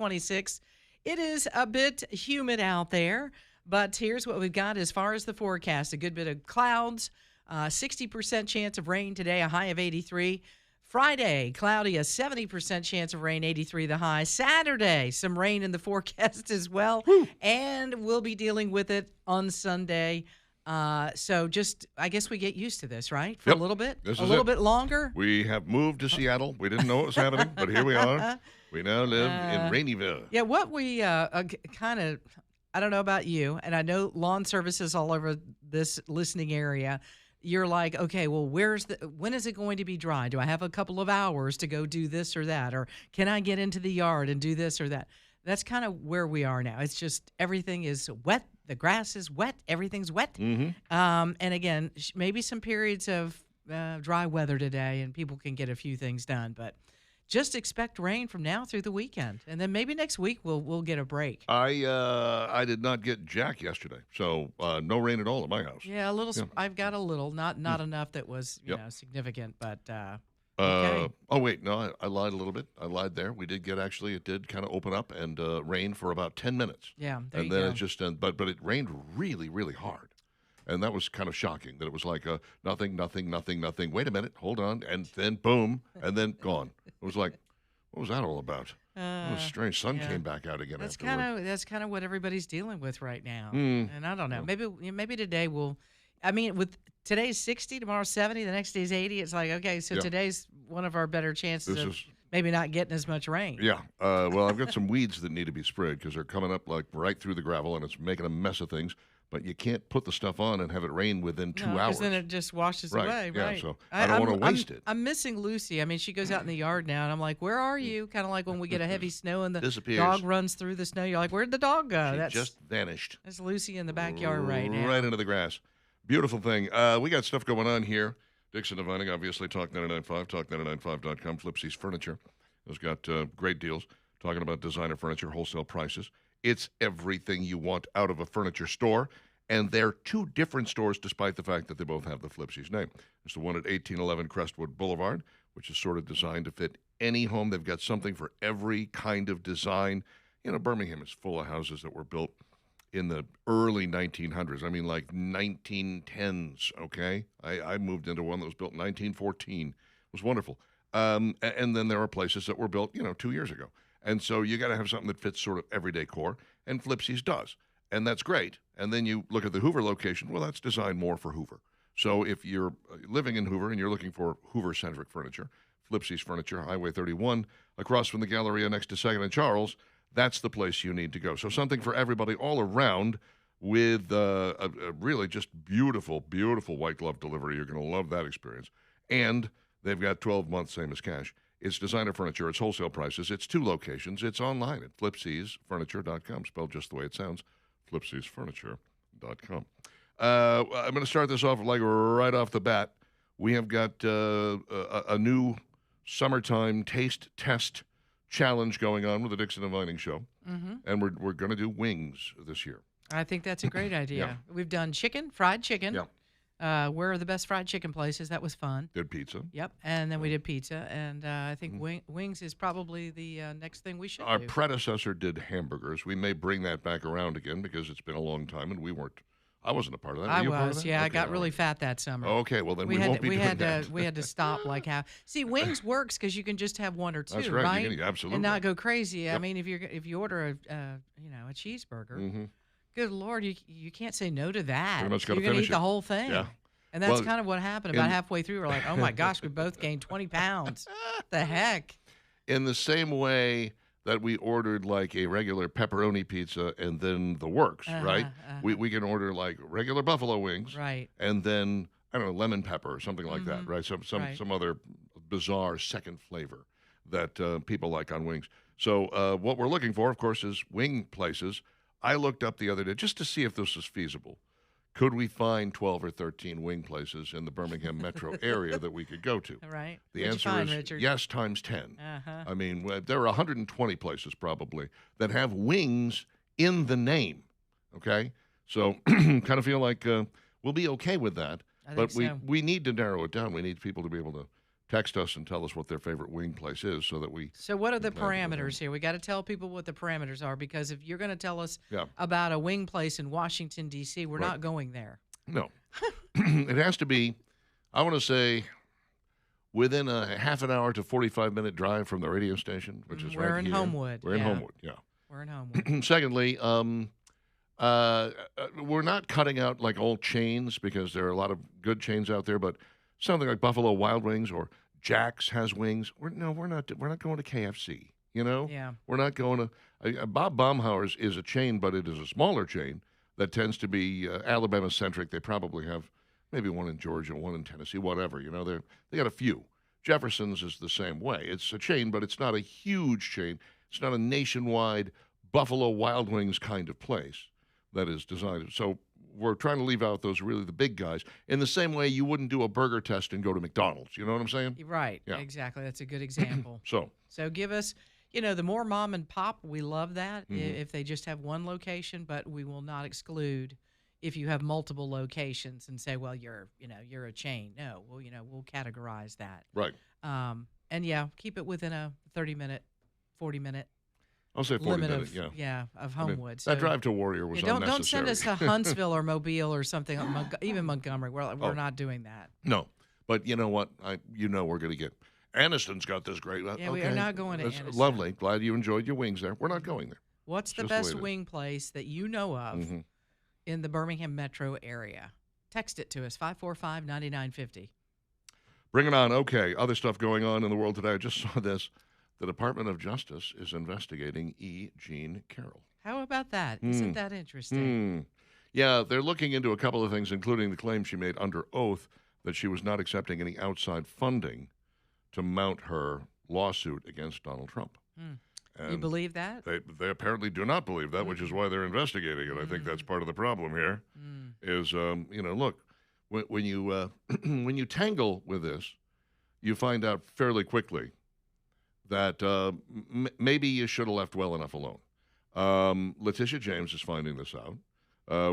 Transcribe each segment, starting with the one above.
26. It is a bit humid out there, but here's what we've got as far as the forecast. A good bit of clouds, 60% chance of rain today, a high of 83. Friday, cloudy, a 70% chance of rain, 83 the high. Saturday, some rain in the forecast as well. Woo. And we'll be dealing with it on Sunday. So just, I guess we get used to this, right? For Yep. a little bit? This a is little it. bit longer? We have moved to Seattle. We didn't know what was happening, but here we are. We now live in Raineyville. Yeah, what we kind of, I don't know about you, and I know lawn services all over this listening area. You're like, okay, well, when is it going to be dry? Do I have a couple of hours to go do this or that? Or can I get into the yard and do this or that? That's kind of where we are now. It's just everything is wet. The grass is wet. Everything's wet. Mm-hmm. And again, maybe some periods of dry weather today and people can get a few things done. But just expect rain from now through the weekend. And then maybe next week we'll get a break. I did not get jack yesterday, so no rain at all at my house. Yeah, a little. Yeah. I've got a little, not enough that was Yep. significant, but okay. Oh, wait, no, I lied a little bit. I lied there. We did get, actually, it did kind of open up and rain for about 10 minutes. Yeah, there and you then go. it just, but it rained really, really hard. And that was kind of shocking that it was like nothing, nothing, nothing, nothing. Wait a minute, hold on. And then boom, and then gone. It was like, what was that all about? It was strange. Sun yeah. came back out again That's afterward. kind of what everybody's dealing with right now. Mm. And I don't know. Yeah. Maybe today will. I mean, with today's 60, tomorrow's 70, the next day's 80. It's like, okay, so Yeah. today's one of our better chances This of is- maybe not getting as much rain. Yeah. Well, I've got some weeds that need to be sprayed because they're coming up like right through the gravel and it's making a mess of things. But you can't put the stuff on and have it rain within 2 No, hours. then it just washes Right, away. yeah, Right. so I don't wanna waste it. I'm missing Lucy. I mean, she goes out in the yard now, and I'm like, "Where are you?" Kind of like when we get a heavy snow and the Disappears. dog runs through the snow. You're like, "Where'd the dog go?" She just vanished. That's Lucy in the backyard right now. Right into the grass. Beautiful thing. We got stuff going on here. Dixon and Vining, obviously, Talk 99.5, talk995.com. Flipsy's Furniture has got great deals. Talking about designer furniture, wholesale prices. It's everything you want out of a furniture store. And they're two different stores despite the fact that they both have the Flipsy's name. There's the one at 1811 Crestwood Boulevard, which is sort of designed to fit any home. They've got something for every kind of design. You know, Birmingham is full of houses that were built in the early 1900s. I mean, like 1910s, okay? I moved into one that was built in 1914. It was wonderful. And then there are places that were built, 2 years ago. And so you got to have something that fits sort of everyday core, and Flipsy's does. And that's great. And then you look at the Hoover location. Well, that's designed more for Hoover. So if you're living in Hoover and you're looking for Hoover-centric furniture, Flipsy's Furniture, Highway 31, across from the Galleria next to 2nd and Charles, that's the place you need to go. So something for everybody all around with a really just beautiful, beautiful white glove delivery. You're going to love that experience. And they've got 12 months, same as cash. It's designer furniture. It's wholesale prices. It's 2 locations. It's online at flipsysfurniture.com, spelled just the way it sounds. flipsysfurniture.com. I'm going to start this off like right off the bat. We have got a new summertime taste test challenge going on with the Dixon and Vining Show, and we're going to do wings this year. I think that's a great idea. Yeah. We've done fried chicken. Yeah. Where are the best fried chicken places? That was fun. Did pizza. Yep. And then we did pizza. And I think wings is probably the next thing we should Our do. predecessor did hamburgers. We may bring that back around again because it's been a long time, and I wasn't a part of that. Were I you a part of was. that? Yeah, I Okay, got all really right. fat that summer. Okay, well then we won't be doing that. We had to stop like half. See, wings works because you can just have one or two, That's right. You can- absolutely. and not go crazy. I Yep. mean, if you order a cheeseburger, Mhm. good Lord, you can't say no to that. Pretty much gotta You're gonna finish eat the it. whole thing. Yeah. And that's Well, kind of what happened. About halfway through, we're like, oh my gosh, we both gained 20 pounds. The heck? In the same way that we ordered like a regular pepperoni pizza and then the works, right? We can order like regular buffalo wings, Right. and then I don't know, lemon pepper or something like that, right? Right. Some other bizarre second flavor that people like on wings. So what we're looking for, of course, is wing places. I looked up the other day just to see if this was feasible. Could we find 12 or 13 wing places in the Birmingham metro area that we could go to? Right. The What'd you answer find, is Richard? yes times 10. Uh-huh. I mean, there are 120 places probably that have wings in the name, okay? So kind of feel like we'll be okay with that. I But think so. we need to narrow it down. We need people to be able text us and tell us what their favorite wing place is so that we. So what are the plan to go parameters here? We got to tell people what the parameters are, because if you're going to tell us Yeah. about a wing place in Washington, D.C., we're Right. not going there. No. It has to be, I want to say, within a half an hour to 45-minute drive from the radio station, which is We're right in here. Homewood. We're in Yeah. Homewood, yeah. We're in Homewood. Secondly, we're not cutting out like old chains because there are a lot of good chains out there, but something like Buffalo Wild Wings or Jack's has wings. We're not going to KFC. You know, Yeah. we're not going to. Bob Baumhauer's is a chain, but it is a smaller chain that tends to be Alabama centric. They probably have maybe one in Georgia, one in Tennessee, whatever. You know, they got a few. Jefferson's is the same way. It's a chain, but it's not a huge chain. It's not a nationwide Buffalo Wild Wings kind of place that is designed. So we're trying to leave out those really the big guys. In the same way you wouldn't do a burger test and go to McDonald's. You know what I'm saying? Right. Yeah. Exactly. That's a good example. So Give us, the more mom and pop, we love that Mhm. if they just have one location, but we will not exclude if you have multiple locations and say, well, you're a chain. No, we'll categorize that. right. And yeah, keep it within a 30-minute, 40-minute I'll say 40 limit minutes, of I mean, Homewood. that drive to Warrior was don't unnecessary. send us to Huntsville or Mobile or something, even Montgomery. We're not doing that. No, but you know what? We're going to get. Aniston's got this great. Yeah, we are not going to That's Aniston. lovely. Glad you enjoyed your wings there. We're not going there. What's the Just the way best it is. wing place that you know of Mhm. in the Birmingham metro area? Text it to us, 545-9950. Bring it on. Okay, other stuff going on in the world today. I just saw this. The Department of Justice is investigating E. Jean Carroll. How about that? Isn't that interesting? Yeah, they're looking into a couple of things, including the claim she made under oath that she was not accepting any outside funding to mount her lawsuit against Donald Trump. You And believe that? they apparently do not believe that, which is why they're investigating it. I think that's part of the problem here. Is look, when you when you tangle with this, you find out fairly quickly that maybe you should have left well enough alone. Letitia James is finding this out.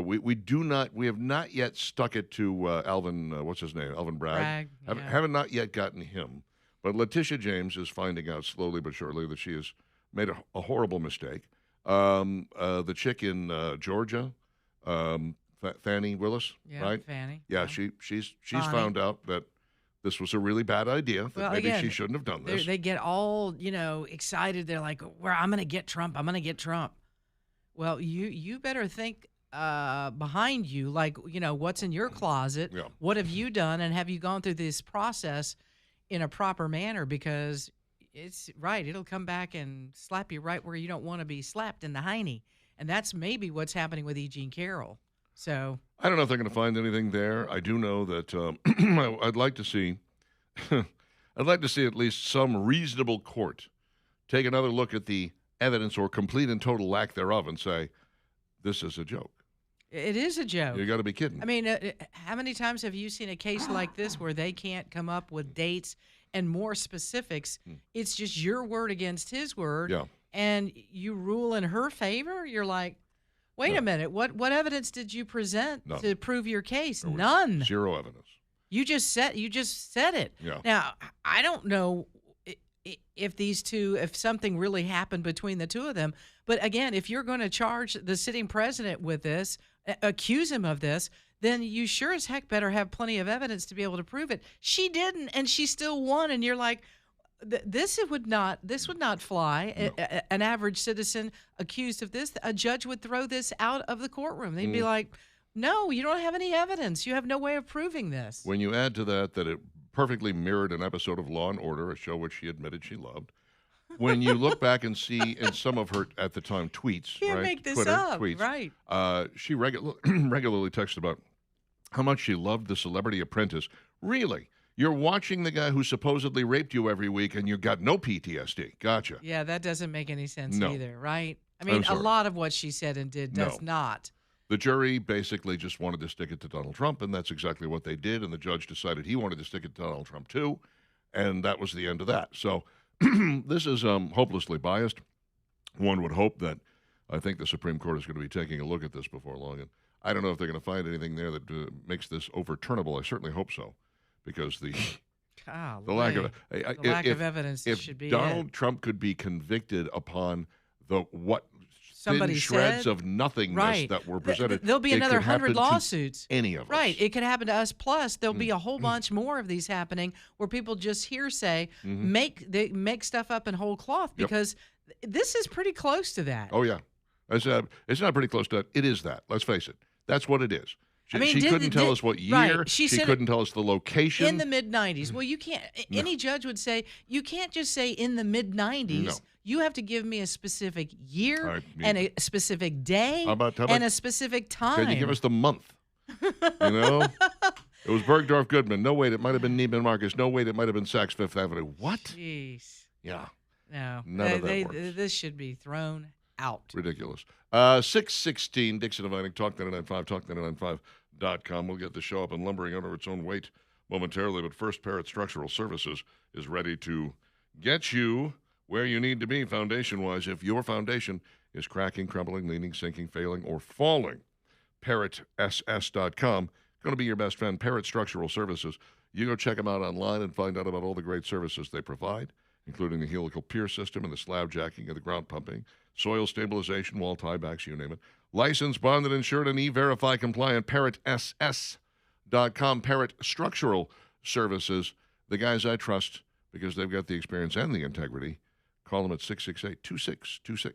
We have not yet stuck it to Alvin. What's his name? Alvin Bragg. Bragg, Haven't not yet gotten him. But Letitia James is finding out slowly but surely that she has made a horrible mistake. The chick in Georgia, Fannie Willis, Yeah, right? Fannie. Yeah, she's Bonnie. found out that this was a really bad idea. That Well, maybe again, she shouldn't have done this. They get all, excited. They're like, "Well, I'm going to get Trump. I'm going to get Trump." Well, you better think behind you, like, what's in your closet? Yeah. What have you done? And have you gone through this process in a proper manner? Because it's right. It'll come back and slap you right where you don't want to be slapped in the hiney. And that's maybe what's happening with E. Jean Carroll. So I don't know if they're going to find anything there. I do know that I'd like to see, I'd like to see at least some reasonable court take another look at the evidence or complete and total lack thereof and say, this is a joke. it is a joke. You got to be kidding. I mean, how many times have you seen a case like this where they can't come up with dates and more specifics? It's just your word against his word. Yeah. And you rule in her favor? You're like, wait a minute. What evidence did you present None. to prove your case? There was None. Zero evidence. You just said it. Yeah. Now, I don't know if something really happened between the two of them, but again, if you're going to charge the sitting president with this, accuse him of this, then you sure as heck better have plenty of evidence to be able to prove it. She didn't, and she still won, and you're like, this would not fly. No. An average citizen accused of this, a judge would throw this out of the courtroom. They'd be like, no, you don't have any evidence. You have no way of proving this. When you add to that it perfectly mirrored an episode of Law and Order, a show which she admitted she loved. When you look back and see in some of her, at the time, tweets, Can't right? make this Twitter up, tweets, right? She regularly texted about how much she loved The Celebrity Apprentice. Really? You're watching the guy who supposedly raped you every week and you got no PTSD. Gotcha. Yeah, that doesn't make any sense No. either, right? I I'm mean, a sorry. lot of what she said and did does No. not. The jury basically just wanted to stick it to Donald Trump, and that's exactly what they did. And the judge decided he wanted to stick it to Donald Trump, too. And that was the end of that. So this is hopelessly biased. One would hope that I think the Supreme Court is going to be taking a look at this before long. And I don't know if they're going to find anything there that makes this overturnable. I certainly hope so, because the The lack of Golly. The lack of if evidence if should be it. Donald Trump could be convicted upon the what thin Somebody shreds said, of nothingness right. that were presented, There'll be it another could 100 happen to lawsuits. any of us. Right. It could happen to us. Plus, there'll be a whole bunch more of these happening where people just hearsay, they make stuff up in whole cloth Yep. because this is pretty close to that. Oh yeah, it's not pretty close to that. It is that. Let's face it. That's what it is. She, I mean, she couldn't tell us what year. right. She said couldn't tell us the location. in the mid 90s. Well, you can't. Any judge would say you can't just say in the mid 90s. No. You have to give me a specific year I mean, and a specific day how about- and a specific time. Can you give us the month? You know, it was Bergdorf Goodman. No wait, it might have been Neiman Marcus. No wait, it might have been Saks Fifth Avenue. What? Jeez. Yeah, No. None of that works. This should be thrown out. ridiculous. 616 Dixon and Vining, Talk 995, Talk995.com. We'll get the show up and lumbering under its own weight momentarily. But first, Parrott Structural Services is ready to get you where you need to be foundation-wise. If your foundation is cracking, crumbling, leaning, sinking, failing, or falling, ParrottSS.com going to be your best friend. Parrott Structural Services. You go check them out online and find out about all the great services they provide, including the helical pier system and the slab jacking and the ground pumping, soil stabilization, wall tiebacks, you name it. Licensed, bonded, insured, and E-Verify compliant. ParrottSS.com. Parrott Structural Services. The guys I trust because they've got the experience and the integrity. Call them at 668-2626.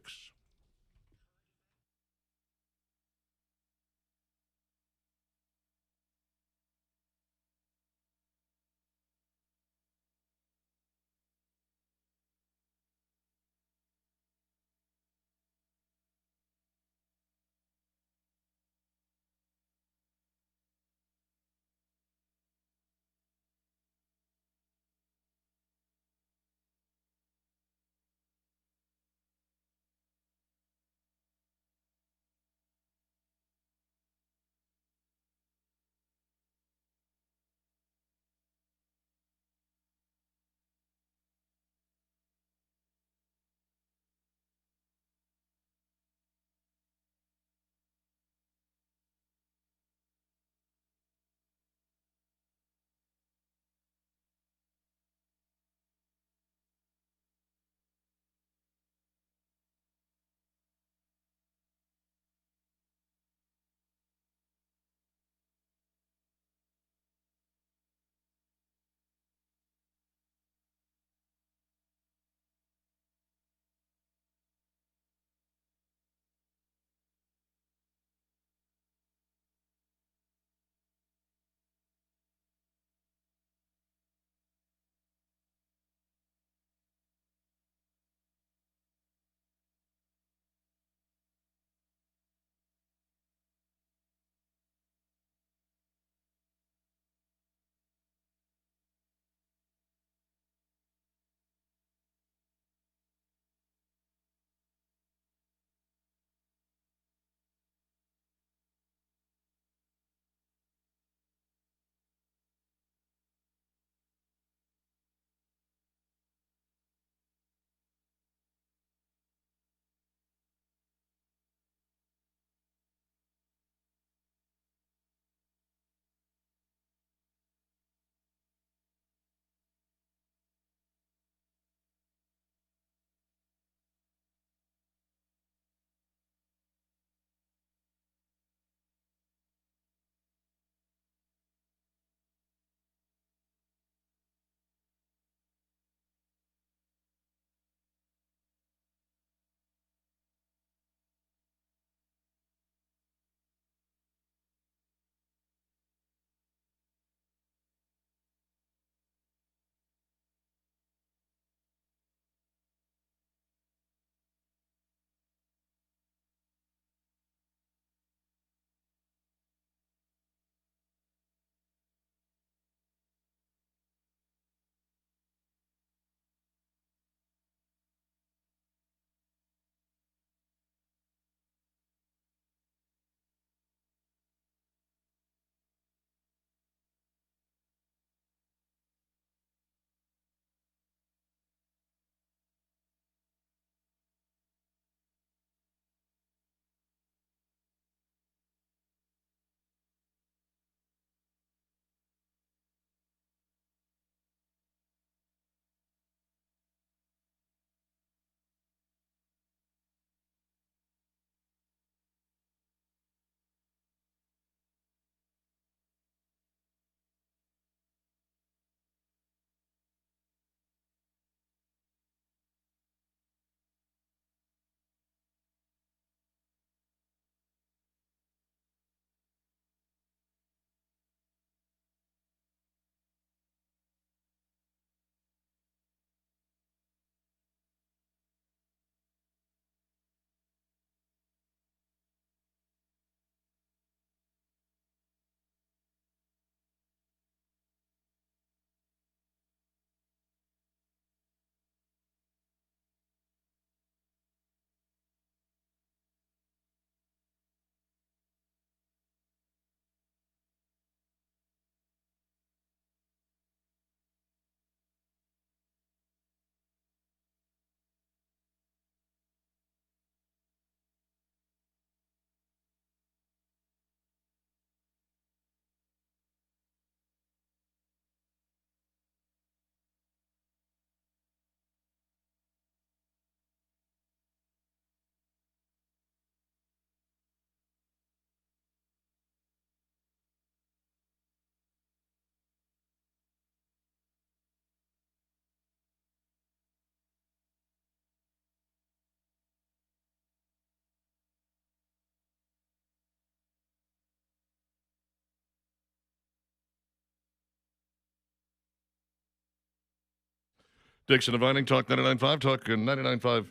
Dixon and Vining, Talk 99.5,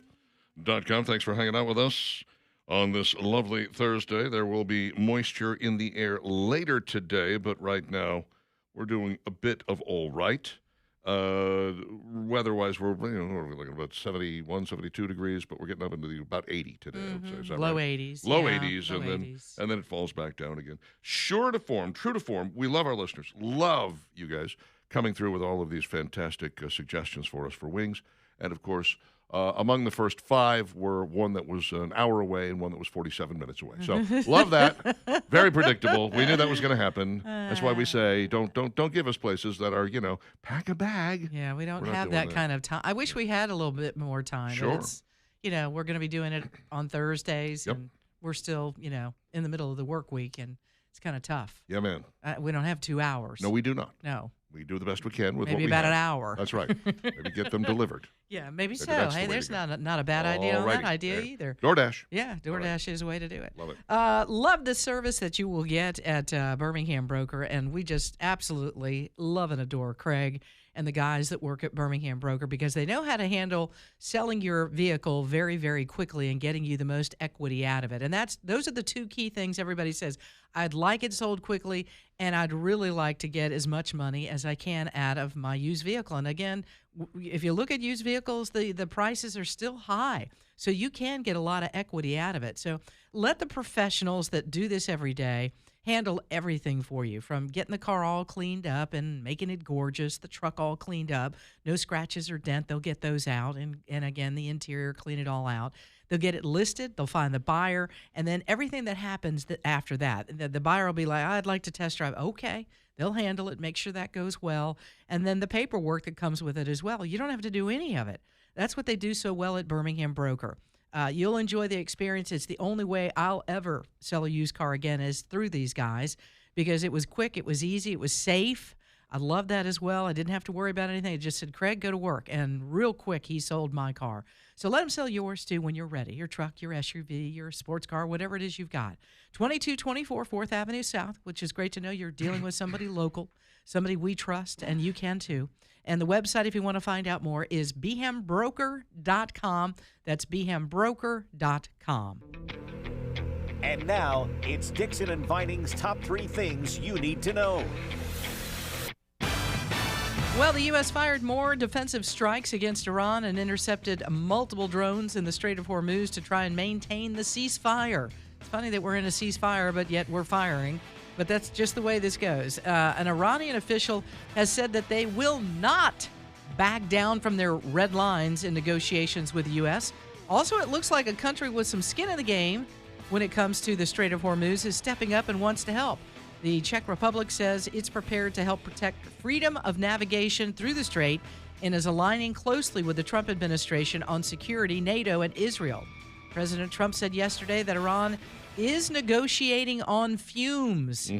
Talk995.com. Thanks for hanging out with us on this lovely Thursday. There will be moisture in the air later today, but right now we're doing a bit of all right. Weather-wise, we're looking at about 71, 72 degrees, but we're getting up into about 80 today. I would say. Is that Low right? 80s. Low yeah, 80s, low and 80s. then it falls back down again. Sure to form, true to form. We love our listeners. Love you guys coming through with all of these fantastic suggestions for us for wings. And, of course, among the first 5 were one that was an hour away and one that was 47 minutes away. So love that. Very predictable. We knew that was going to happen. That's why we say don't give us places that are, pack a bag. Yeah, we don't We're not have doing that kind of time. I wish we had a little bit more time. but Sure. It's, we're going to be doing it on Thursdays, Yep. and we're still, in the middle of the work week, and it's kind of tough. Yeah, man. We don't have 2 hours. No, we do not. No. We do the best we can with Maybe what we about have. an hour. That's right. Maybe get them delivered. Yeah, maybe so. that's the Hey, way there's to go. not a bad idea on that Alrighty. idea There. either. DoorDash. Yeah, DoorDash is a way to do it. Love it. Love the service that you will get at Birmingham Broker, and we just absolutely love and adore Craig and the guys that work at Birmingham Broker because they know how to handle selling your vehicle very, very quickly and getting you the most equity out of it. And those are the 2 key things everybody says. I'd like it sold quickly, and I'd really like to get as much money as I can out of my used vehicle. And again, if you look at used vehicles, the prices are still high. So you can get a lot of equity out of it. So let the professionals that do this every day handle everything for you, from getting the car all cleaned up and making it gorgeous, the truck all cleaned up, no scratches or dent. They'll get those out. And again, the interior, clean it all out. They'll get it listed. They'll find the buyer. And then everything that happens after that, the buyer will be like, I'd like to test drive. Okay. They'll handle it, make sure that goes well. And then the paperwork that comes with it as well. You don't have to do any of it. That's what they do so well at Birmingham Broker. You'll enjoy the experience. It's the only way I'll ever sell a used car again is through these guys because it was quick, it was easy, it was safe. I love that as well. I didn't have to worry about anything. It just said, Craig, go to work. And real quick, he sold my car. So let him sell yours, too, when you're ready. Your truck, your SUV, your sports car, whatever it is you've got. 2224 4th Avenue South, which is great to know you're dealing with somebody local, somebody we trust, and you can, too. And the website, if you want to find out more, is behambroker.com. That's behambroker.com. And now, it's Dixon and Vining's top 3 things you need to know. Well, the U.S. fired more defensive strikes against Iran and intercepted multiple drones in the Strait of Hormuz to try and maintain the ceasefire. It's funny that we're in a ceasefire, but yet we're firing. But that's just the way this goes. An Iranian official has said that they will not back down from their red lines in negotiations with the U.S. Also, it looks like a country with some skin in the game when it comes to the Strait of Hormuz is stepping up and wants to help. The Czech Republic says it's prepared to help protect freedom of navigation through the strait and is aligning closely with the Trump administration on security, NATO, and Israel. President Trump said yesterday that Iran is negotiating on fumes.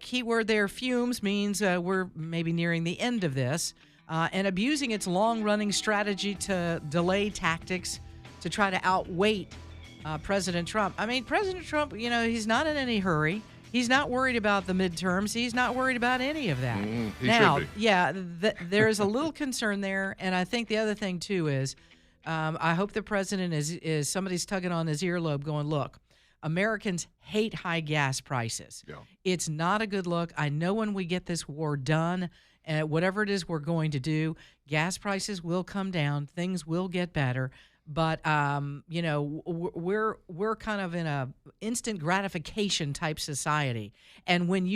Keyword there, fumes, means we're maybe nearing the end of this, and abusing its long-running strategy to delay tactics to try to outweight President Trump. I mean, President Trump, he's not in any hurry. He's not worried about the midterms. He's not worried about any of that. He now, should be. yeah, there's a little concern there, and I think the other thing too is, I hope the president is somebody's tugging on his earlobe, going, "Look, Americans hate high gas prices. Yeah. It's not a good look. I know when we get this war done, whatever it is we're going to do, gas prices will come down. Things will get better." But we're kind of in a instant gratification type society, and when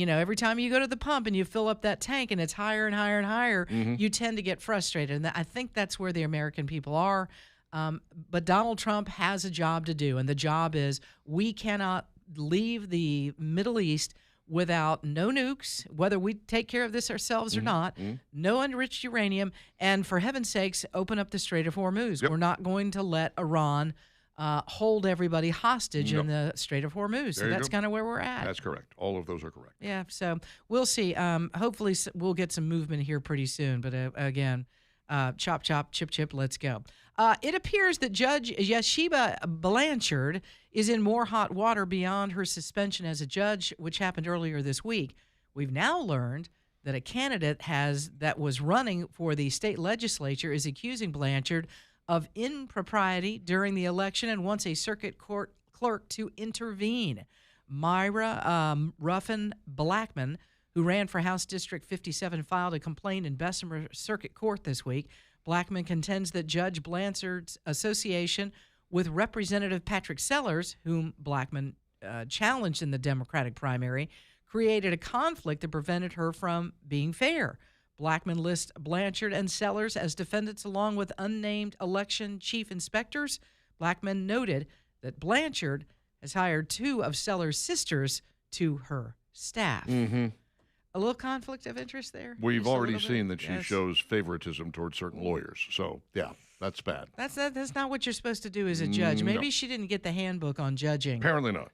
every time you go to the pump and you fill up that tank and it's higher and higher and higher, you tend to get frustrated. And I think that's where the American people are. But Donald Trump has a job to do, and the job is we cannot leave the Middle East without no nukes, whether we take care of this ourselves or not, no enriched uranium, and for heaven's sakes, open up the Strait of Hormuz. Yep. We're not going to let Iran hold everybody hostage in the Strait of Hormuz. So There you that's go. kind of where we're at. That's correct. All of those are correct. Yeah, so we'll see. Hopefully we'll get some movement here pretty soon. But again, chop, chop, chip, chip, let's go. It appears that Judge Yeshiba Blanchard is in more hot water beyond her suspension as a judge, which happened earlier this week. We've now learned that a candidate that was running for the state legislature is accusing Blanchard of impropriety during the election and wants a circuit court clerk to intervene. Myra Ruffin Blackman, who ran for House District 57, filed a complaint in Bessemer Circuit Court this week. Blackman contends that Judge Blanchard's association with Representative Patrick Sellers, whom Blackman challenged in the Democratic primary, created a conflict that prevented her from being fair. Blackman lists Blanchard and Sellers as defendants along with unnamed election chief inspectors. Blackman noted that Blanchard has hired 2 of Sellers' sisters to her staff. Mm-hmm. A little conflict of interest there? We've Just a already little seen bit? that she Yes. shows favoritism towards certain lawyers. So, yeah, that's bad. That's not what you're supposed to do as a judge. No. Maybe she didn't get the handbook on judging, Apparently not.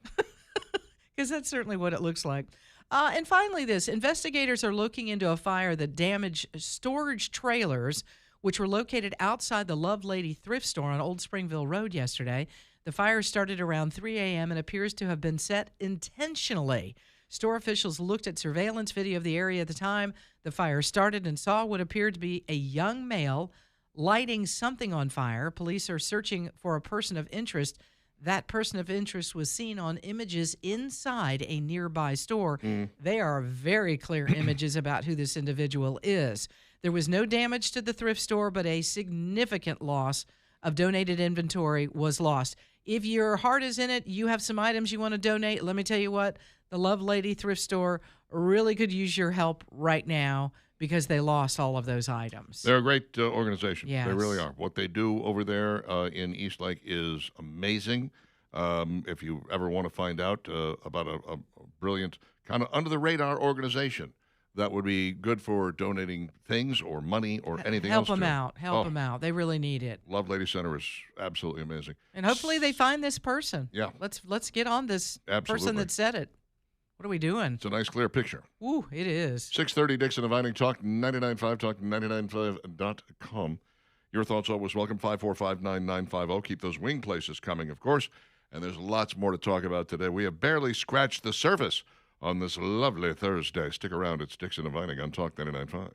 because that's certainly what it looks like. And finally, investigators are looking into a fire that damaged storage trailers, which were located outside the Lovelady thrift store on Old Springville Road yesterday. The fire started around 3 a.m. and appears to have been set intentionally. Store officials looked at surveillance video of the area at the time the fire started and saw what appeared to be a young male lighting something on fire. Police are searching for a person of interest. That person of interest was seen on images inside a nearby store. They are very clear images about who this individual is. There was no damage to the thrift store, but a significant loss of donated inventory was lost. If your heart is in it, you have some items you want to donate, let me tell you what, the Lovelady thrift store really could use your help right now because they lost all of those items. They're a great organization. Yes. They really are. What they do over there in Eastlake is amazing. If you ever want to find out about a brilliant, kind of under-the-radar organization that would be good for donating things or money or anything Help else. them to. out. Help them out. They really need it. Lovelady Center is absolutely amazing. And hopefully they find this person. Yeah. Let's get on this person Absolutely. that said it. What are we doing? It's a nice, clear picture. Ooh, it is. 6:30 Dixon and Vining, Talk 99.5, talk995.com. Your thoughts always welcome, 545-9950. Keep those wing places coming, of course. And there's lots more to talk about today. We have barely scratched the surface on this lovely Thursday. Stick around. It's Dixon and Vining on Talk 99.5.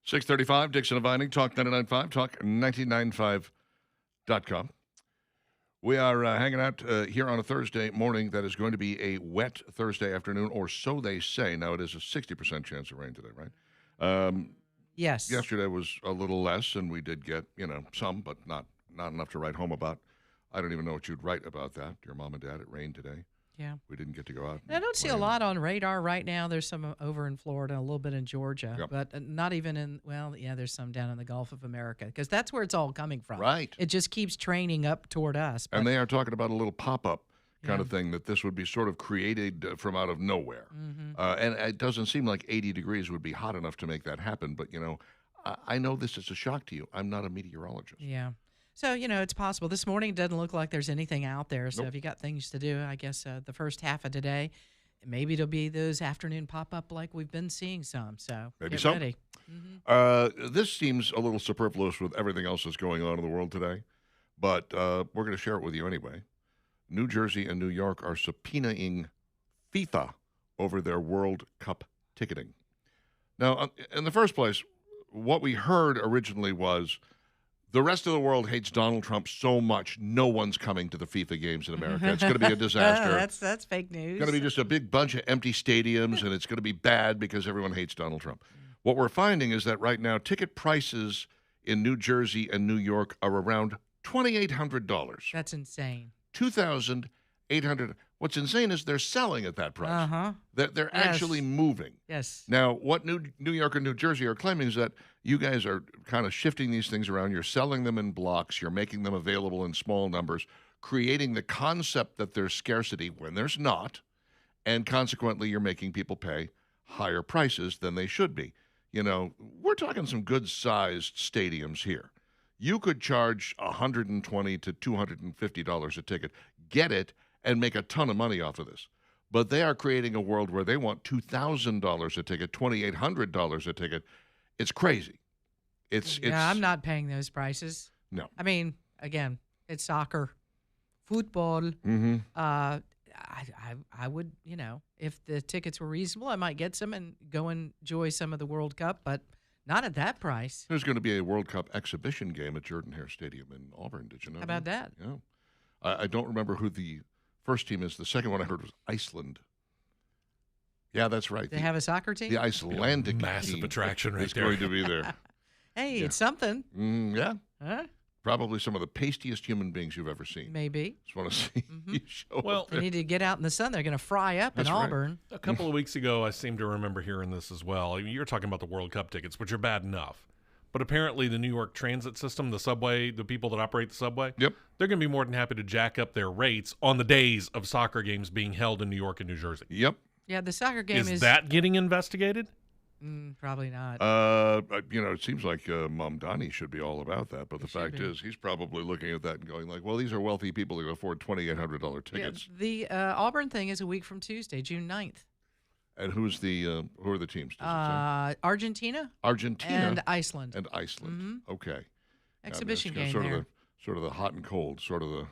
635, Dixon and Vining, Talk 99.5, Talk 99.5.com. We are hanging out here on a Thursday morning that is going to be a wet Thursday afternoon, or so they say. Now, it is a 60% chance of rain today, right? Yes. Yesterday was a little less, and we did get, some, but not enough to write home about. I don't even know what you'd write about that. Your mom and dad, it rained today. Yeah. We didn't get to go out. I don't see a lot on radar right now. There's some over in Florida, a little bit in Georgia, Yep. but not even in, there's some down in the Gulf of America because that's where it's all coming from. Right. It just keeps training up toward us. And but- they are talking about a little pop-up kind of thing, that this would be sort of created from out of nowhere. And it doesn't seem like 80 degrees would be hot enough to make that happen. But, I know this is a shock to you. I'm not a meteorologist. Yeah. So, it's possible. This morning it doesn't look like there's anything out there. So Nope. if you got things to do, I guess the first half of today, maybe it'll be those afternoon pop-up like we've been seeing some. So Maybe get so. ready. This seems a little superfluous with everything else that's going on in the world today. But we're going to share it with you anyway. New Jersey and New York are subpoenaing FIFA over their World Cup ticketing. Now, in the first place, what we heard originally was the rest of the world hates Donald Trump so much, no one's coming to the FIFA games in America. It's going to be a disaster. That's fake news. It's going to be just a big bunch of empty stadiums, and it's going to be bad because everyone hates Donald Trump. What we're finding is that right now, ticket prices in New Jersey and New York are around $2,800. That's insane. $2,800. What's insane is they're selling at that price. Uh-huh. They're Yes. actually moving. Yes. Now, what New York and New Jersey are claiming is that you guys are kind of shifting these things around. You're selling them in blocks. You're making them available in small numbers, creating the concept that there's scarcity when there's not, and consequently, you're making people pay higher prices than they should be. We're talking some good-sized stadiums here. You could charge $120 to $250 a ticket, get it, and make a ton of money off of this. But they are creating a world where they want $2,000 a ticket, $2,800 a ticket. It's crazy. It's I'm not paying those prices. No. I mean, again, it's soccer, football. Mm-hmm. I would, if the tickets were reasonable, I might get some and go enjoy some of the World Cup, but not at that price. There's going to be a World Cup exhibition game at Jordan-Hare Stadium in Auburn. Did you know How about that? Yeah. I don't remember who the first team is. The second one I heard was Iceland. Yeah, that's right. They have a soccer team? The Icelandic massive team attraction right is there. going to be there. Hey, Yeah. it's something. Yeah. Huh? Probably some of the pastiest human beings you've ever seen. Maybe. Just want to see you show Well, up They there. need to get out in the sun. They're going to fry up That's in right. Auburn. A couple of weeks ago, I seem to remember hearing this as well. I mean, you're talking about the World Cup tickets, which are bad enough. But apparently the New York transit system, the subway, the people that operate the subway, Yep. they're going to be more than happy to jack up their rates on the days of soccer games being held in New York and New Jersey. Yep. Yeah, the soccer game Is that getting investigated? probably not. It seems like Mamdani should be all about that, but the should fact be. is he's probably looking at that and going like, well, these are wealthy people who can afford $2,800 Yeah, tickets. the Auburn thing is a week from Tuesday, June 9th. And who are the teams? Does it say? Argentina Argentina and Iceland. and Iceland. Okay. Exhibition Yeah, that's game sort there. of sort of the hot and cold, sort of the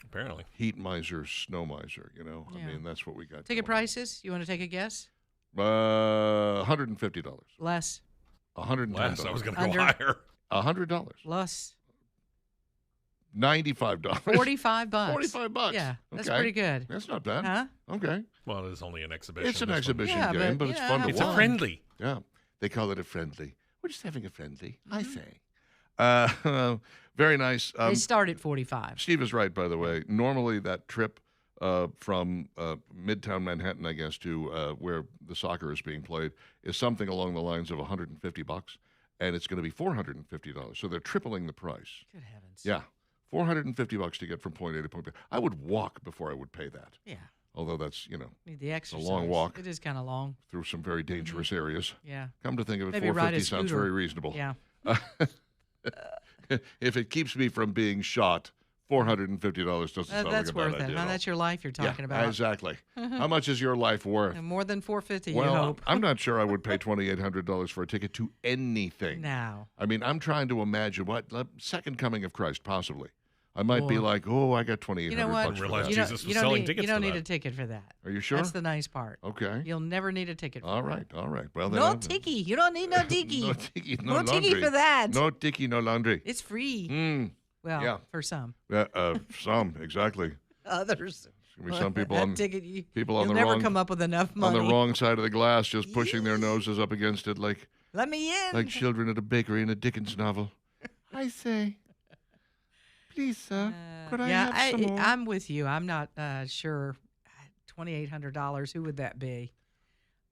Apparently. heat miser, snow miser. I Yeah. mean, that's what we got. Ticket going on. prices, you want to take a guess? $150. Less. $110. Less. I was going to go Under. higher. $100. Less. $95. $45. $45. Yeah, that's Okay. pretty good. That's not bad. Huh? Okay. Well, it is only an exhibition. It's an this one. exhibition Yeah, game, but, but it's yeah, fun to It's watch. a friendly. Yeah. They call it a friendly. We're just having a friendly, I Mm-hmm. say. Very nice. They start at 45. Steve is right, by the way. Normally, that trip from Midtown Manhattan, I guess, to where the soccer is being played is something along the lines of $150, and it's going to be $450. So they're tripling the price. Good heavens. Yeah, $450 to get from point A to point B. I would walk before I would pay that. Yeah. Although that's Need the exercise. long walk. It is kind of long. through some very dangerous areas. Yeah. Come to think of it, Maybe ride a $450 sounds scooter. very reasonable. Yeah. If it keeps me from being shot, $450 doesn't sound like That's a bad worth idea it. at Now, all. that's your life you're talking Yeah, about. exactly. How much is your life worth? And more than 450, you Well, hope. I'm not sure I would pay $2,800 for a ticket to anything. Now. I mean, I'm trying to imagine what second coming of Christ, possibly. I might be Oh. like, oh, I got 2,800 You know what? bucks for Realize that. You don't, Jesus was you don't selling need, tickets you don't to need that. a ticket for that. Are you sure? That's the nice part. Okay. You'll never need a ticket for All that. right. All right. Well, then No I'm- tiki. You don't need no tiki. no tiki, no No laundry. tiki for that. No tiki, no laundry. It's free. Mm. Well, yeah. for some. Some, exactly. Others. There's gonna be some people that on ticket, people on you'll the never wrong come up with enough on money. the wrong side of the glass, just pushing their noses up against it like Let me in. like children at a bakery in a Dickens novel. I say, please, sir, could I yeah, have some more? I'm with you. I'm not sure. $2,800. Who would that be?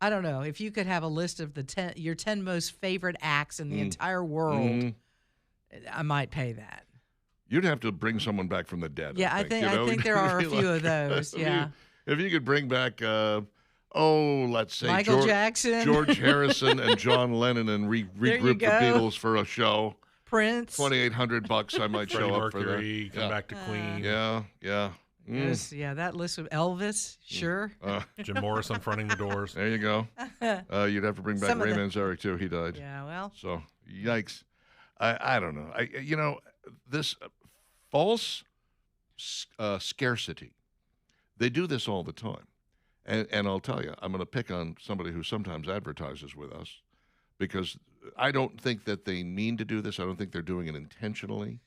I don't know. If you could have a list of your 10 most favorite acts in the entire world, Mhm. I might pay that. You'd have to bring someone back from the dead. Yeah, I you know? think there are a You'd be few like- of those. Yeah, If you could bring back, let's say Michael Jackson, George Harrison, and John Lennon, and There you regroup the go. Beatles for a show, Prince. $2,800, I might Freddie show up for that. Mercury, come Yeah. back to Queen. Yeah, yeah. Yes, yeah, that list of Elvis. Sure. Jim Morrison fronting the Doors. There you go. You'd have to bring back Some of Ray the- Manzarek too. He died. Yeah. Well. So yikes. I don't know. This false scarcity. They do this all the time, and I'll tell you, I'm going to pick on somebody who sometimes advertises with us because I don't think that they mean to do this. I don't think they're doing it intentionally.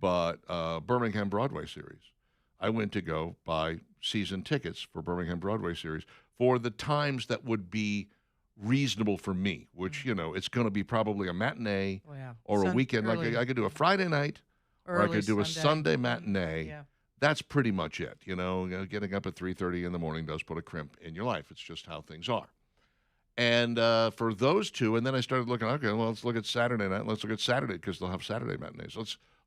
But Birmingham Broadway series, I went to go buy season tickets for Birmingham Broadway series for the times that would be reasonable for me, which, it's going to be probably a matinee Well, yeah. or a weekend. Early, Like I could do a Friday night or I early could do a Sunday Mhm. matinee. Yeah. That's pretty much it. Getting up at 3:30 in the morning does put a crimp in your life. It's just how things are. And for those two, and then I started looking, okay, well, let's look at Saturday night. Let's look at Saturday because they'll have Saturday matinees.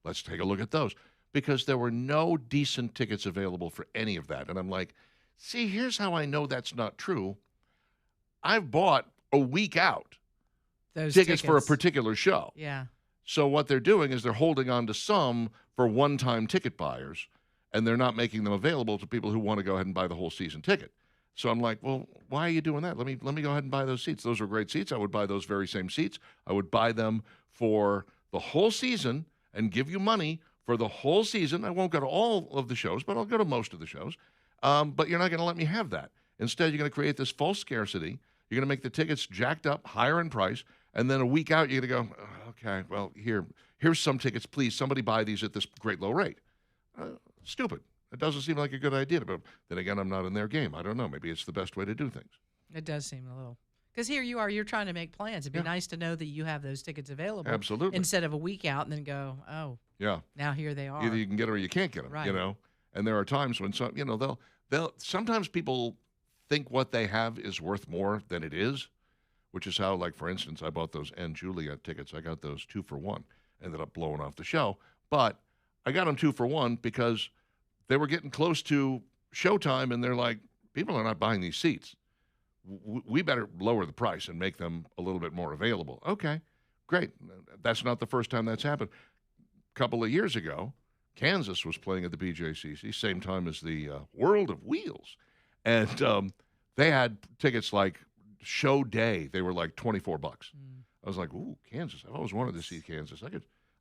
Let's take a look at those because there were no decent tickets available for any of that. And I'm like, see, here's how I know that's not true. I've bought a week out Those tickets for a particular show. Yeah. So what they're doing is they're holding on to some for one-time ticket buyers, and they're not making them available to people who want to go ahead and buy the whole season ticket. So I'm like, well, why are you doing that? Let me go ahead and buy those seats. Those are great seats. I would buy those very same seats. I would buy them for the whole season and give you money for the whole season. I won't go to all of the shows, but I'll go to most of the shows. But you're not going to let me have that. Instead, you're going to create this false scarcity. You're going to make the tickets jacked up, higher in price, and then a week out, you're going to go, okay, well, here's some tickets. Please, somebody buy these at this great low rate. Stupid. It doesn't seem like a good idea. But then again, I'm not in their game. I don't know. Maybe it's the best way to do things. It does seem a little. Because here you are, you're trying to make plans. It'd be Yeah. nice to know that you have those tickets available. Absolutely. Instead of a week out and then go, oh, Yeah. now here they are. Either you can get it or you can't get them, Right. And there are times when they'll sometimes people think what they have is worth more than it is, which is how, like, for instance, I bought those Anne Juliet tickets. I got those 2 for $1. Ended up blowing off the show. But I got them 2 for $1 because they were getting close to showtime, and they're like, people are not buying these seats. We better lower the price and make them a little bit more available. Okay, great. That's not the first time that's happened. A couple of years ago, Kansas was playing at the BJCC, same time as the World of Wheels. And they had tickets like show day. They were like $24. I was like, ooh, Kansas. I've always wanted to see Kansas.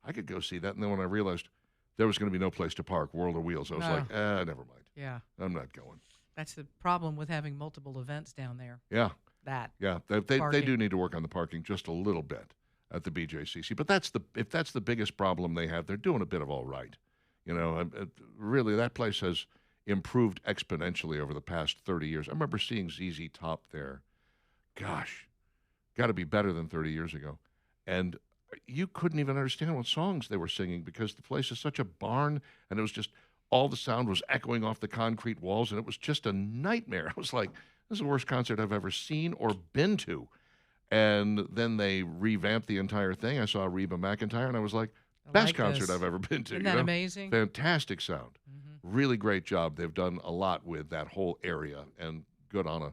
I could go see that. And then when I realized there was going to be no place to park, World of Wheels, I was like, never mind. Yeah. I'm not going. That's the problem with having multiple events down there. Yeah. That. Yeah, they Parking. do need to work on the parking just a little bit at the BJCC. But if that's the biggest problem they have, they're doing a bit of all right. Really, that place has improved exponentially over the past 30 years. I remember seeing ZZ Top there. Gosh, got to be better than 30 years ago. And you couldn't even understand what songs they were singing because the place is such a barn, and it was just all the sound was echoing off the concrete walls, and it was just a nightmare. I was like, this is the worst concert I've ever seen or been to. And then they revamped the entire thing. I saw Reba McEntire, and I was like, I best like concert this. I've ever been to. Isn't that amazing? Fantastic sound. Really great job. They've done a lot with that whole area, and good on it.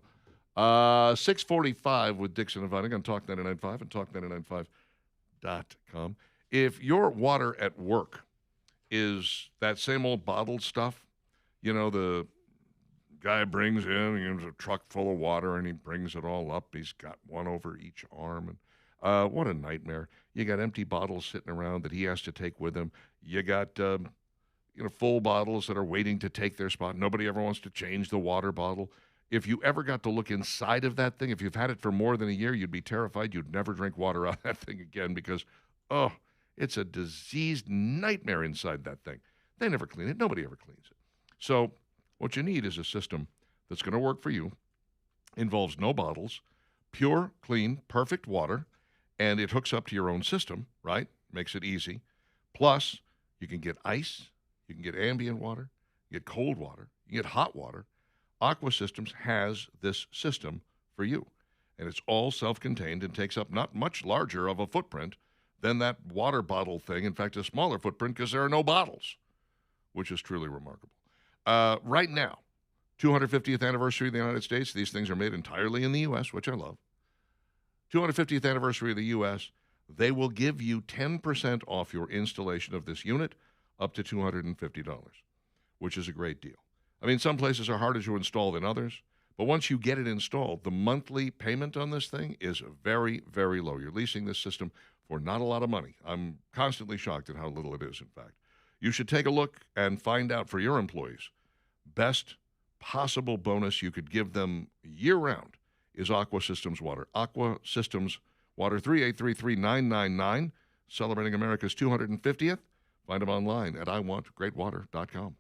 645 with Dixon and Vining on Talk 99.5 and Talk99.5.com. If your water at work is that same old bottled stuff, the guy brings in, he has a truck full of water, and he brings it all up. He's got one over each arm. And what a nightmare. You got empty bottles sitting around that he has to take with him. You got full bottles that are waiting to take their spot. Nobody ever wants to change the water bottle. If you ever got to look inside of that thing, if you've had it for more than a year, you'd be terrified. You'd never drink water out of that thing again because, oh, it's a diseased nightmare inside that thing. They never clean it. Nobody ever cleans it. So what you need is a system that's going to work for you, involves no bottles, pure, clean, perfect water, and it hooks up to your own system, right? Makes it easy. Plus, you can get ice, you can get ambient water, you get cold water, you get hot water. Aqua Systems has this system for you, and it's all self-contained and takes up not much larger of a footprint than that water bottle thing. In fact, a smaller footprint because there are no bottles, which is truly remarkable. Right now, 250th anniversary of the United States. These things are made entirely in the U.S., which I love. 250th anniversary of the U.S., they will give you 10% off your installation of this unit up to $250, which is a great deal. I mean, some places are harder to install than others, but once you get it installed, the monthly payment on this thing is very, very low. You're leasing this system for not a lot of money. I'm constantly shocked at how little it is, in fact. You should take a look and find out for your employees. Best possible bonus you could give them year-round is Aqua Systems Water. Aqua Systems Water, 3833999, celebrating America's 250th. Find them online at iwantgreatwater.com.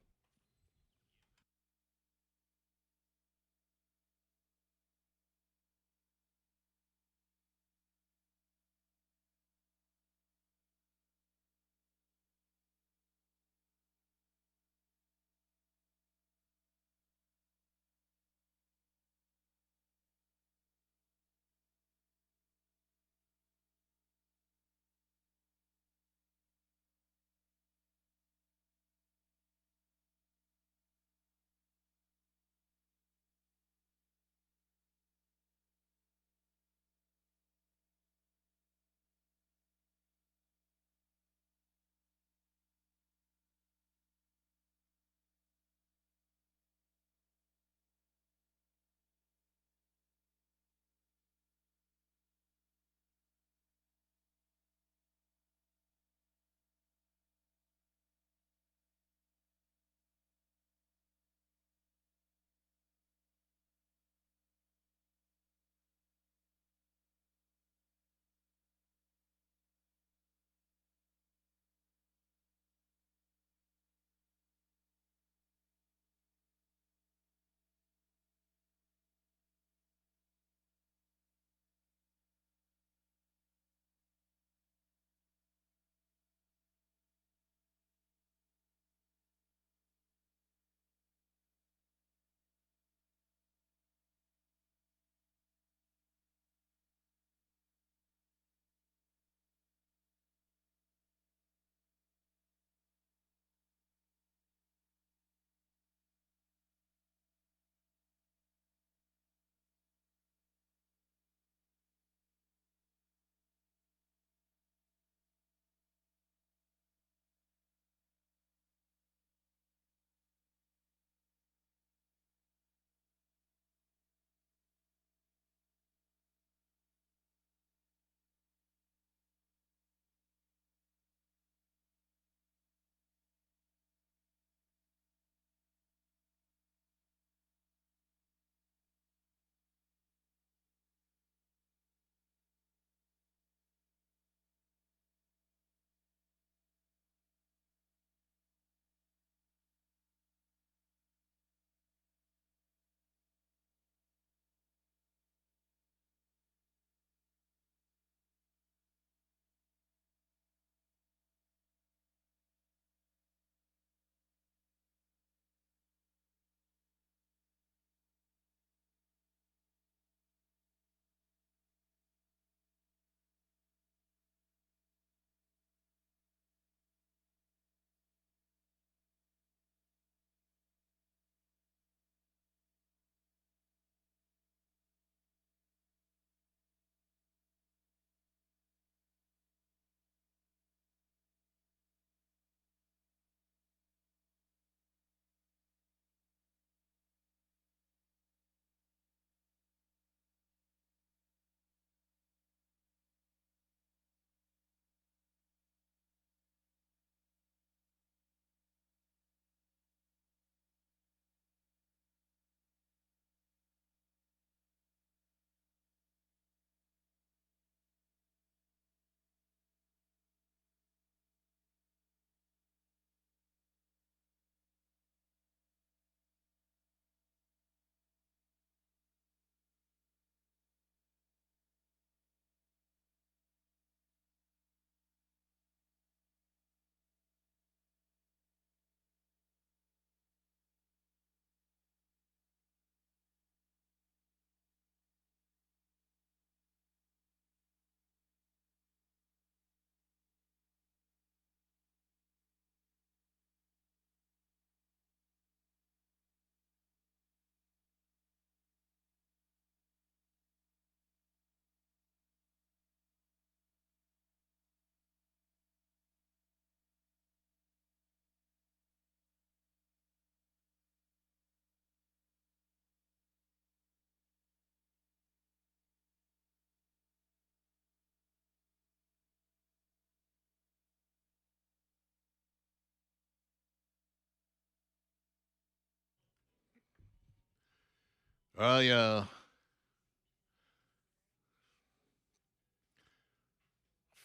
Yeah.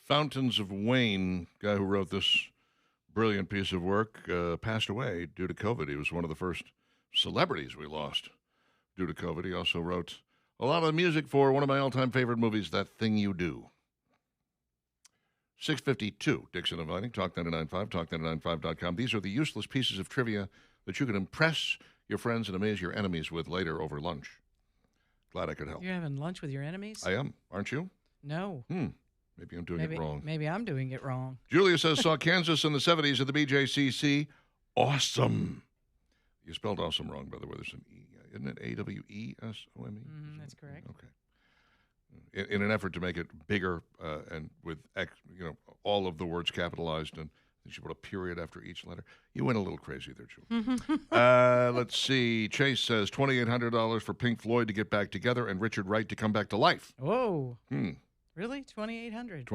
Fountains of Wayne, guy who wrote this brilliant piece of work, passed away due to COVID. He was one of the first celebrities we lost due to COVID. He also wrote a lot of the music for one of my all-time favorite movies, That Thing You Do. 652, Dixon and Vining, Talk 99.5, talk995.com. These are the useless pieces of trivia that you can impress your friends and amaze your enemies with later over lunch. Glad I could help. You're having lunch with your enemies? I am, aren't you? No. Maybe I'm doing it wrong. Maybe I'm doing it wrong. Julia says, saw Kansas in the 70s at the BJCC. Awesome. You spelled awesome wrong, by the way. There's an E. Isn't it AWESOME? That's correct. Okay. In an effort to make it bigger and with all of the words capitalized, and you should put a period after each letter. You went a little crazy there, Julia. Let's see. Chase says $2,800 for Pink Floyd to get back together and Richard Wright to come back to life. Whoa. Really? $2,800?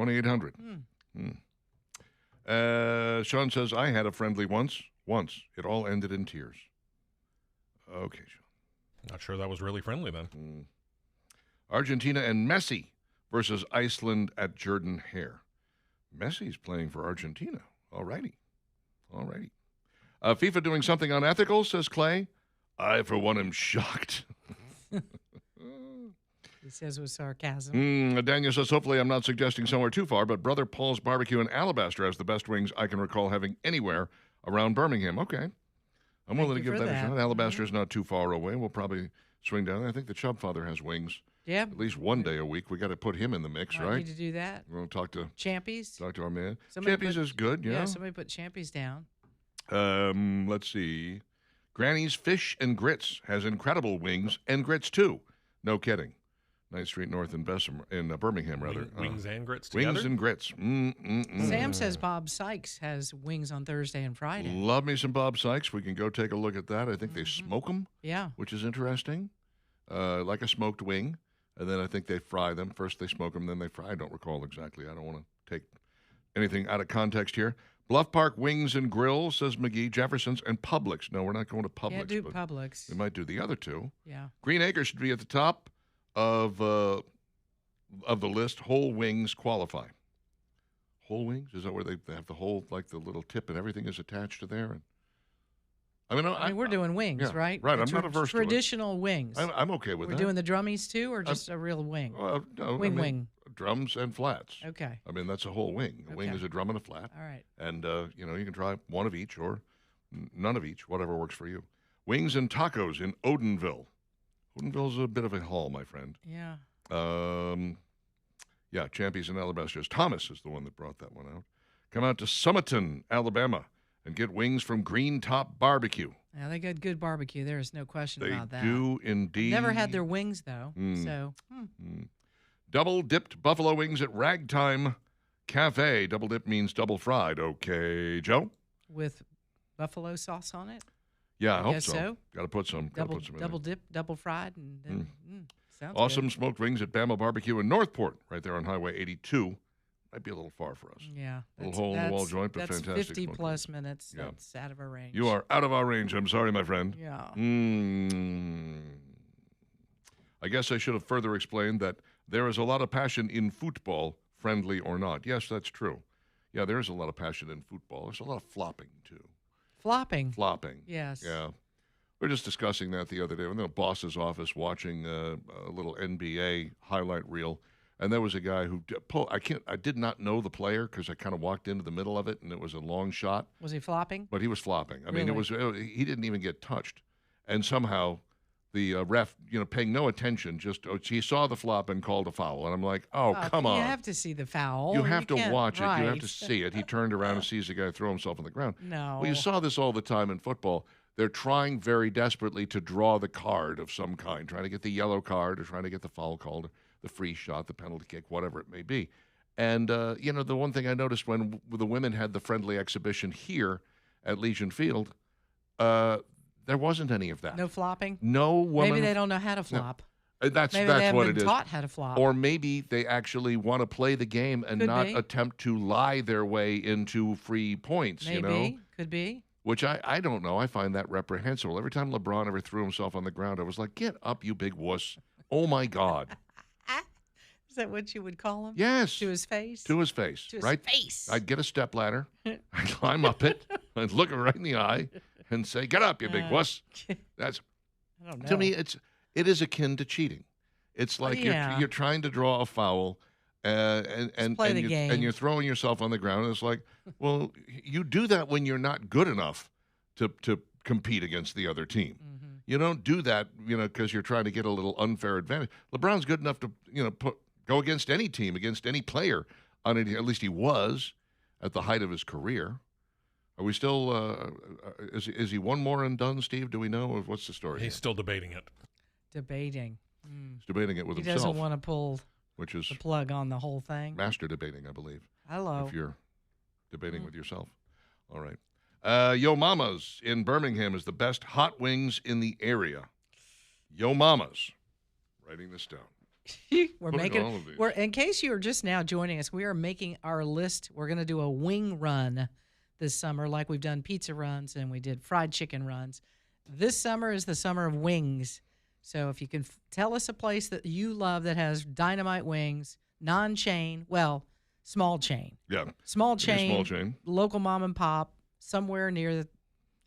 $2,800. Sean says, I had a friendly once. It all ended in tears. Okay, Sean. Not sure that was really friendly then. Argentina and Messi versus Iceland at Jordan Hare. Messi's playing for Argentina. All righty. FIFA doing something unethical, says Clay. I, for one, am shocked. He says with sarcasm. Daniel says, hopefully I'm not suggesting somewhere too far, but Brother Paul's Barbecue in Alabaster has the best wings I can recall having anywhere around Birmingham. Okay. I'm willing to give that a shot. Alabaster is not too far away. We'll probably swing down. I think the Chubb Father has wings. Yeah. At least one day a week. We got to put him in the mix, right? Need to do that. We'll talk to Champies. Talk to our man. Somebody Champies is good, yeah. Yeah, somebody put Champies down. Let's see. Granny's Fish and Grits has incredible wings and grits too. No kidding. 9th Street North in Birmingham, rather. Wings and grits together? Wings and grits. Sam says Bob Sykes has wings on Thursday and Friday. Love me some Bob Sykes. We can go take a look at that. I think they smoke them. Yeah. Which is interesting. Like a smoked wing. And then I think they fry them. First they smoke them, then they fry. I don't recall exactly. I don't want to take anything out of context here. Bluff Park Wings and Grill, says McGee. Jefferson's and Publix. No, we're not going to Publix. Can't do Publix. We might do the other two. Yeah. Green Acres should be at the top of the list. Whole wings qualify. Whole wings? Is that where they have the whole, like the little tip and everything is attached to there? I mean, we're doing wings, yeah, right? Right. I'm not averse to it. Traditional wings. I'm okay with that. We're doing the drummies too, or just a real wing? No, wing. Drums and flats. Okay. I mean, that's a whole wing. A wing Okay. is a drum and a flat. All right. And, you can try one of each or none of each, whatever works for you. Wings and Tacos in Odenville. Odenville's a bit of a haul, my friend. Yeah. Yeah, Champions and Alabasters. Thomas is the one that brought that one out. Come out to Summerton, Alabama, and get wings from Green Top Barbecue. Yeah, they got good barbecue. There is no question about that. They do indeed. Never had their wings though. So. Double dipped buffalo wings at Ragtime Cafe. Double dip means double fried. Okay, Joe? With buffalo sauce on it? Yeah, I hope guess so. so. Got to put some. Double in double there. dip, double fried, and then sounds Awesome good. smoked wings at Bama Barbecue in Northport, right there on Highway 82. Might be a little far for us. Yeah. Little hole in the wall joint, but that's fantastic 50 smoked plus wings. minutes. Yeah. That's out of our range. You are out of our range. I'm sorry, my friend. Yeah. I guess I should have further explained that there is a lot of passion in football, friendly or not. Yes, that's true. Yeah, there is a lot of passion in football. There's a lot of flopping, too. Flopping. Flopping. Yes. Yeah. We were just discussing that the other day. We were in the boss's office watching a little NBA highlight reel, and there was a guy who I did not know the player because I kind of walked into the middle of it, and it was a long shot. Was he flopping? But he was flopping. I mean, Really? he didn't even get touched, and somehow the ref, paying no attention, he saw the flop and called a foul, and I'm like, oh come on! You have to see the foul. You have to can't- watch it. You have right. to see it. He turned around and sees the guy throw himself on the ground. No. Well, you saw this all the time in football. They're trying very desperately to draw the card of some kind, trying to get the yellow card or trying to get the foul called, the free shot, the penalty kick, whatever it may be. And, the one thing I noticed when the women had the friendly exhibition here at Legion Field, there wasn't any of that. No flopping? No woman. Maybe they don't know how to flop. That's Maybe they haven't what been it is. taught how to flop. Or maybe they actually want to play the game and Could not be. attempt to lie their way into free points, Maybe. Could be. which I don't know. I find that reprehensible. Every time LeBron ever threw himself on the ground, I was like, get up, you big wuss. Oh, my God. Is that what you would call him? Yes. To his face? To his face. To his right? face. I'd get a stepladder. I'd climb up it. I'd look him right in the eye and say, get up, you big wuss. That's I don't know. To me, it is akin to cheating. It's like yeah. you're trying to draw a foul, and play the you, game. and you're throwing yourself on the ground. And it's like, well, you do that when you're not good enough to compete against the other team. Mm-hmm. You don't do that, because you're trying to get a little unfair advantage. LeBron's good enough to, go against any team, against any player. At least he was at the height of his career. Are we still? Is he one more and done, Steve? Do we know? What's the story? He's still debating it. Debating. He's debating it with He himself, doesn't want to pull which is the plug on the whole thing. master debating, I believe. Hello. If you're debating with yourself. All right. Yo Mama's in Birmingham is the best hot wings in the area. Yo Mama's. Writing this down. We're Look at making. all of these. We're in case you are just now joining us. We are making our list. We're going to do a wing run this summer, like we've done pizza runs and we did fried chicken runs. This summer is the summer of wings. So if you can tell us a place that you love that has dynamite wings, non-chain, well, small chain, Yeah. small Maybe chain, small chain. local mom and pop, somewhere near the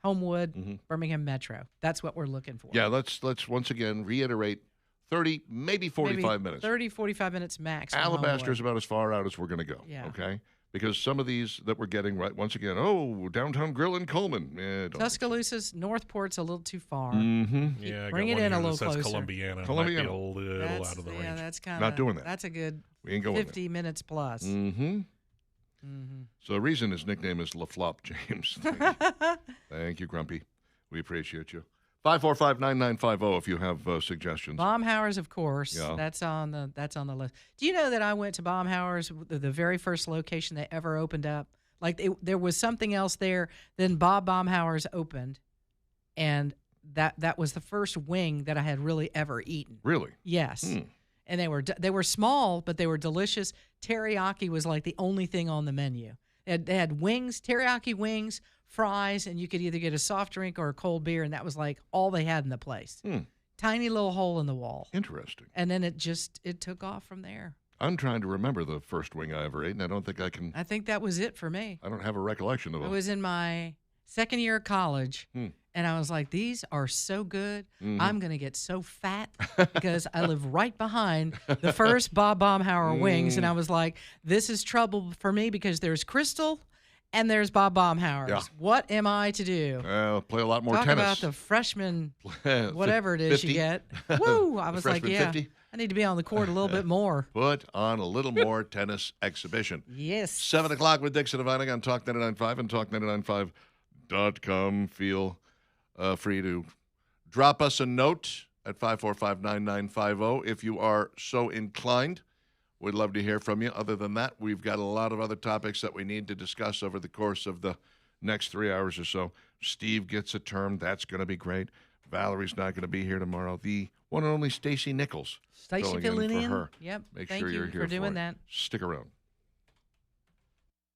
Homewood, Mm-hmm. Birmingham Metro. That's what we're looking for. Yeah, let's once again reiterate 30, maybe 45 minutes. 30, 45 minutes max. from Alabaster is Homewood. about as far out as we're going to go. Yeah. Okay? Because some of these that we're getting, right, once again, Downtown Grill in Coleman. Don't Tuscaloosa's Northport's a little too far. Mm-hmm. Yeah, I Bring got it one in a here that little says closer. Columbiana. Columbiana. Might be a little That's, out of the yeah, range. that's kind of Not doing that. That's a good We ain't going 50 minutes plus. there. Mm-hmm. Mm-hmm. So the reason his nickname is LaFlop James. Thank you, Grumpy. We appreciate you. 545-9950 if you have suggestions. Baumhauer's, of course. Yeah. That's on the list. Do you know that I went to Baumhauer's, the very first location they ever opened up? Like there was something else there. Then Bob Baumhauer's opened, and that was the first wing that I had really ever eaten. Really? Yes. Hmm. And they were small, but they were delicious. Teriyaki was like the only thing on the menu. They had wings, teriyaki wings, fries, and you could either get a soft drink or a cold beer, and that was like all they had in the place. Hmm. Tiny little hole in the wall. Interesting. And then it took off from there. I'm trying to remember the first wing I ever ate, and I don't think I can. I think that was it for me. I don't have a recollection of I it. was in my second year of college, and I was like, these are so good. Mm-hmm. I'm going to get so fat because I live right behind the first Bob Baumhauer wings. And I was like, this is trouble for me because there's Crystal and there's Bob Baumhauer's. Yeah. What am I to do? Play a lot more Talk tennis. about the freshman, whatever it is 50. you get. Woo! I was like, freshman yeah, 50. I need to be on the court a little bit more. Put on a little more tennis exhibition. Yes. 7 o'clock with Dixon and Vining on Talk 99.5 and Talk995.com. Feel free to drop us a note at 545-9950 if you are so inclined. We'd love to hear from you. Other than that, we've got a lot of other topics that we need to discuss over the course of the next 3 hours or so. Steve gets a term. That's going to be great. Valerie's not going to be here tomorrow. The one and only Stacy Nichols. Stacey filling filling for in. her. Yep. Make Thank sure you you're here for doing it. that. Stick around.